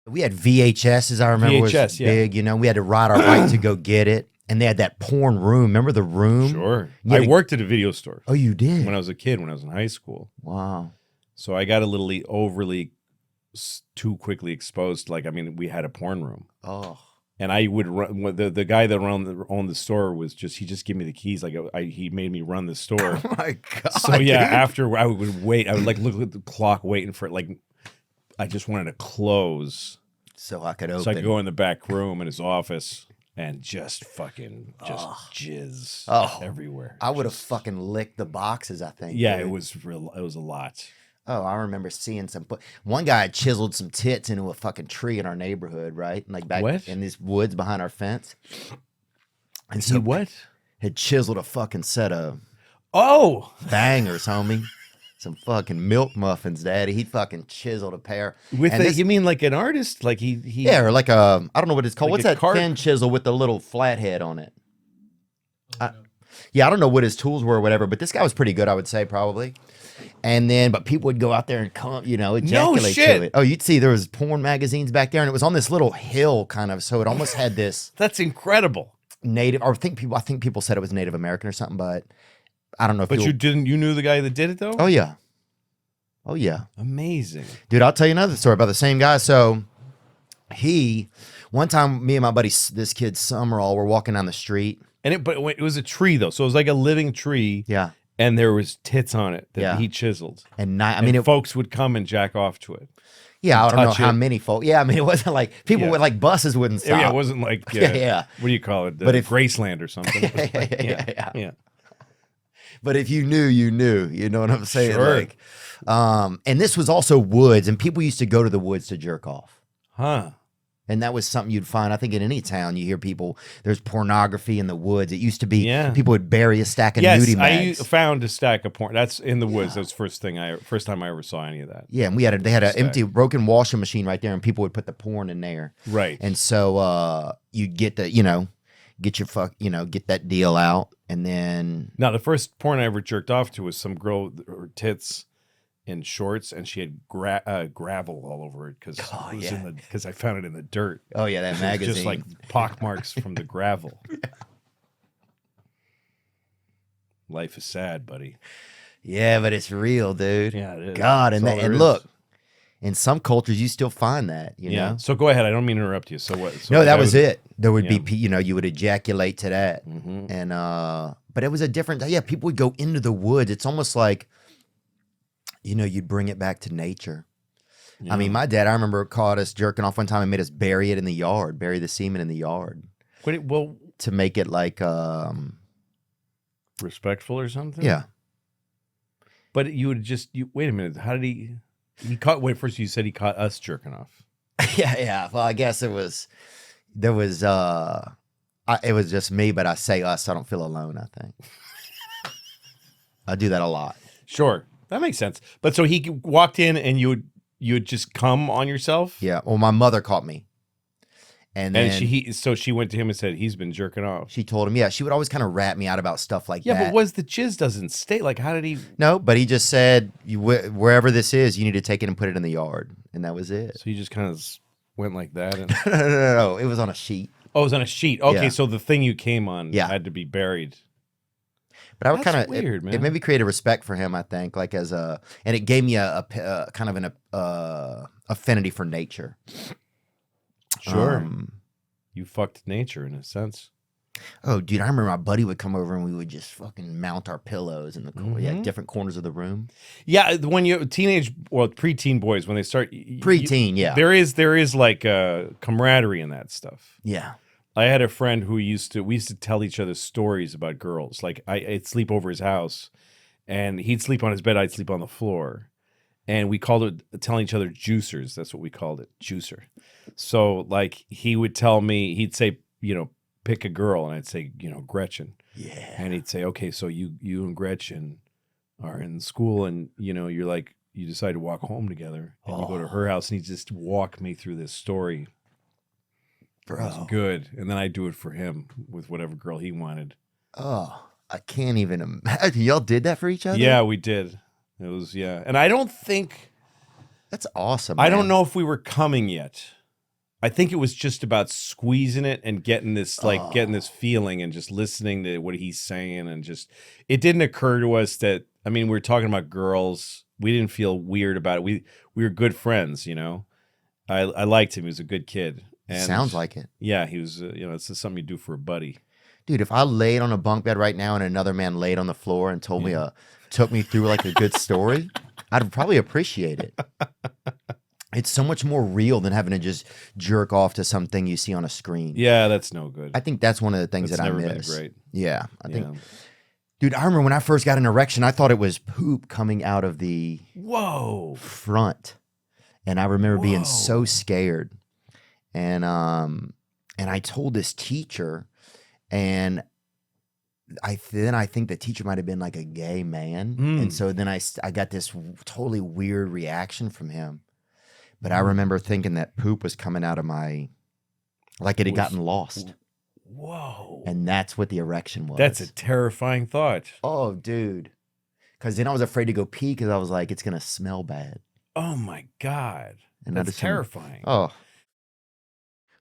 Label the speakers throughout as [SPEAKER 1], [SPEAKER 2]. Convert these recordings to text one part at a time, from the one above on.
[SPEAKER 1] We had VHSs, I remember, was big. You know, we had to ride our bike to go get it. And they had that porn room. Remember the room?
[SPEAKER 2] Sure. I worked at a video store.
[SPEAKER 1] Oh, you did?
[SPEAKER 2] When I was a kid, when I was in high school.
[SPEAKER 1] Wow.
[SPEAKER 2] So I got a little overly too quickly exposed. Like, I mean, we had a porn room.
[SPEAKER 1] Oh.
[SPEAKER 2] And I would run. The guy that owned the store was he just gave me the keys. Like he made me run the store.
[SPEAKER 1] Oh my God.
[SPEAKER 2] So yeah, after I would wait, I would like look at the clock, waiting for it. Like I just wanted to close
[SPEAKER 1] so I could open.
[SPEAKER 2] So I could go in the back room in his office and just fucking jizz everywhere.
[SPEAKER 1] I would have fucking licked the boxes, I think.
[SPEAKER 2] Yeah,
[SPEAKER 1] dude.
[SPEAKER 2] it was real. It was a lot.
[SPEAKER 1] Oh, I remember seeing one guy had chiseled some tits into a fucking tree in our neighborhood, right? Like back in these woods behind our fence. And so had chiseled a fucking set of bangers, homie. Some fucking milk muffins, daddy. He fucking chiseled a pair.
[SPEAKER 2] You mean like an artist? Like he
[SPEAKER 1] yeah, or like I don't know what it's called.
[SPEAKER 2] Like
[SPEAKER 1] what's that thin chisel with the little flat head on it? Yeah, I don't know what his tools were or whatever, but this guy was pretty good, I would say, probably. And then, but people would go out there and come, ejaculate to it. Oh, you'd see there was porn magazines back there, and it was on this little hill, kind of. So it almost had this.
[SPEAKER 2] That's incredible.
[SPEAKER 1] Native, or I think people said it was Native American or something, but I don't know.
[SPEAKER 2] But you knew the guy that did it though?
[SPEAKER 1] Oh yeah. Oh yeah.
[SPEAKER 2] Amazing,
[SPEAKER 1] dude. I'll tell you another story about the same guy. So one time, me and my buddy, this kid Summerall, were walking down the street,
[SPEAKER 2] and it was a tree though, so it was like a living tree.
[SPEAKER 1] Yeah.
[SPEAKER 2] And there was tits on it that he chiseled.
[SPEAKER 1] And
[SPEAKER 2] folks would come and jack off to it.
[SPEAKER 1] Yeah, I don't know how many folks. Yeah, I mean, it wasn't like people with like buses wouldn't stop.
[SPEAKER 2] Yeah, it wasn't like
[SPEAKER 1] yeah.
[SPEAKER 2] What do you call it?
[SPEAKER 1] But
[SPEAKER 2] Graceland or something.
[SPEAKER 1] Yeah. But if you knew, you knew. You know what I'm saying?
[SPEAKER 2] Sure.
[SPEAKER 1] Like, and this was also woods, and people used to go to the woods to jerk off.
[SPEAKER 2] Huh.
[SPEAKER 1] And that was something you'd find, I think, in any town. You hear people, there's pornography in the woods. It used to be people would bury a stack of nudie mags.
[SPEAKER 2] I found a stack of porn. That's in the woods. That's the first time I ever saw any of that.
[SPEAKER 1] Yeah, and they had an empty, broken washing machine right there, and people would put the porn in there.
[SPEAKER 2] Right.
[SPEAKER 1] And so you'd get get that deal out, and then.
[SPEAKER 2] Now, the first porn I ever jerked off to was some girl, her tits in shorts, and she had gravel all over it because I found it in the dirt.
[SPEAKER 1] Oh yeah, that magazine,
[SPEAKER 2] just like pock marks from the gravel. Life is sad, buddy.
[SPEAKER 1] Yeah, but it's real, dude.
[SPEAKER 2] Yeah, it is.
[SPEAKER 1] God, and look, in some cultures you still find that. You know.
[SPEAKER 2] So go ahead. I don't mean to interrupt you. So what? So
[SPEAKER 1] no, that was it. There would be, you would ejaculate to that, and but it was a different. Yeah, people would go into the woods. It's almost like. You'd bring it back to nature. Yeah. I mean, my dad, I remember, caught us jerking off one time and made us bury it in the yard, bury the semen in the yard. To make it like
[SPEAKER 2] respectful or something.
[SPEAKER 1] Yeah.
[SPEAKER 2] But you would wait a minute. How did he caught? Wait, first you said he caught us jerking off.
[SPEAKER 1] Yeah. Well, I guess it was just me, but I say us. I don't feel alone. I think I do that a lot.
[SPEAKER 2] Sure. That makes sense. But so he walked in and you would just come on yourself?
[SPEAKER 1] Yeah. Well, my mother caught me. And
[SPEAKER 2] so she went to him and said, he's been jerking off.
[SPEAKER 1] She told him, she would always kind of rat me out about stuff like that.
[SPEAKER 2] Yeah, but the jizz doesn't stay? Like, how did he?
[SPEAKER 1] No, but he just said, wherever this is, you need to take it and put it in the yard. And that was it.
[SPEAKER 2] So you just kind of went like that? And...
[SPEAKER 1] No. It was on a sheet.
[SPEAKER 2] Oh, it was on a sheet. Okay,
[SPEAKER 1] yeah.
[SPEAKER 2] So the thing you came on had to be buried.
[SPEAKER 1] But I would kind of
[SPEAKER 2] weird, man.
[SPEAKER 1] It made me create a respect for him, I think, like and it gave me a kind of an affinity for nature.
[SPEAKER 2] Sure, you fucked nature in a sense.
[SPEAKER 1] Oh, dude, I remember my buddy would come over and we would just fucking mount our pillows in the different corners of the room. Yeah,
[SPEAKER 2] when you preteen boys when they start
[SPEAKER 1] preteen,
[SPEAKER 2] there is like camaraderie in that stuff.
[SPEAKER 1] Yeah.
[SPEAKER 2] I had a friend who we used to tell each other stories about girls. Like I'd sleep over his house and he'd sleep on his bed. I'd sleep on the floor. And we called it telling each other juicers. That's what we called it. Juicer. So like he would tell me, he'd say, pick a girl. And I'd say, Gretchen.
[SPEAKER 1] Yeah.
[SPEAKER 2] And he'd say, okay, so you and Gretchen are in school and, you're like, you decide to walk home together and you go to her house and he'd just walk me through this story. Bro. It was good. And then I do it for him with whatever girl he wanted.
[SPEAKER 1] Oh, I can't even imagine. Y'all did that for each other?
[SPEAKER 2] Yeah, we did. It was, And I don't think.
[SPEAKER 1] That's awesome.
[SPEAKER 2] I don't know if we were coming yet. I think it was just about squeezing it and getting this getting this
[SPEAKER 1] Oh,
[SPEAKER 2] feeling and just listening to what he's saying, and just it didn't occur to us that, I mean, we were talking about girls. We didn't feel weird about it. We were good friends, you know. I liked him. He was a good kid. And
[SPEAKER 1] sounds like it.
[SPEAKER 2] yeah, he was, you know, it's just something you do for a buddy.
[SPEAKER 1] Dude, if I laid on a bunk bed right now and another man laid on the floor and
[SPEAKER 2] Yeah.
[SPEAKER 1] took me through like a good story, I'd probably appreciate it. It's so much more real than having to just jerk off to something you see on a screen.
[SPEAKER 2] Yeah, that's no
[SPEAKER 1] I
[SPEAKER 2] good.
[SPEAKER 1] think that's one of the things
[SPEAKER 2] That's
[SPEAKER 1] that I
[SPEAKER 2] never been
[SPEAKER 1] miss.
[SPEAKER 2] great.
[SPEAKER 1] Yeah, I think,
[SPEAKER 2] Yeah.
[SPEAKER 1] dude, I remember when I first got an erection, I thought it was poop coming out of the
[SPEAKER 2] Whoa.
[SPEAKER 1] front, and I remember being so
[SPEAKER 2] Whoa.
[SPEAKER 1] scared. And I told this teacher, and I think the teacher might have been like a gay man, and
[SPEAKER 2] Mm.
[SPEAKER 1] so then I got this totally weird reaction from him. But I
[SPEAKER 2] Mm.
[SPEAKER 1] remember thinking that poop was coming out of my, like it had
[SPEAKER 2] Was
[SPEAKER 1] gotten lost,
[SPEAKER 2] Whoa.
[SPEAKER 1] and that's what the erection
[SPEAKER 2] That's a
[SPEAKER 1] was.
[SPEAKER 2] terrifying thought.
[SPEAKER 1] Oh, dude, because then I was afraid to go pee because I was like, it's gonna smell bad,
[SPEAKER 2] Oh my God.
[SPEAKER 1] and I
[SPEAKER 2] That's
[SPEAKER 1] just didn't.
[SPEAKER 2] terrifying.
[SPEAKER 1] Oh,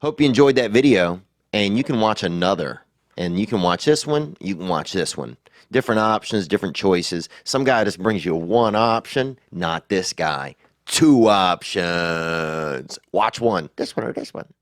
[SPEAKER 1] hope you enjoyed that video, and you can watch another. And you can watch this one, you can watch this one. Different options, different choices. Some guy just brings you one option, not this guy. Two options. Watch one, this one or this one.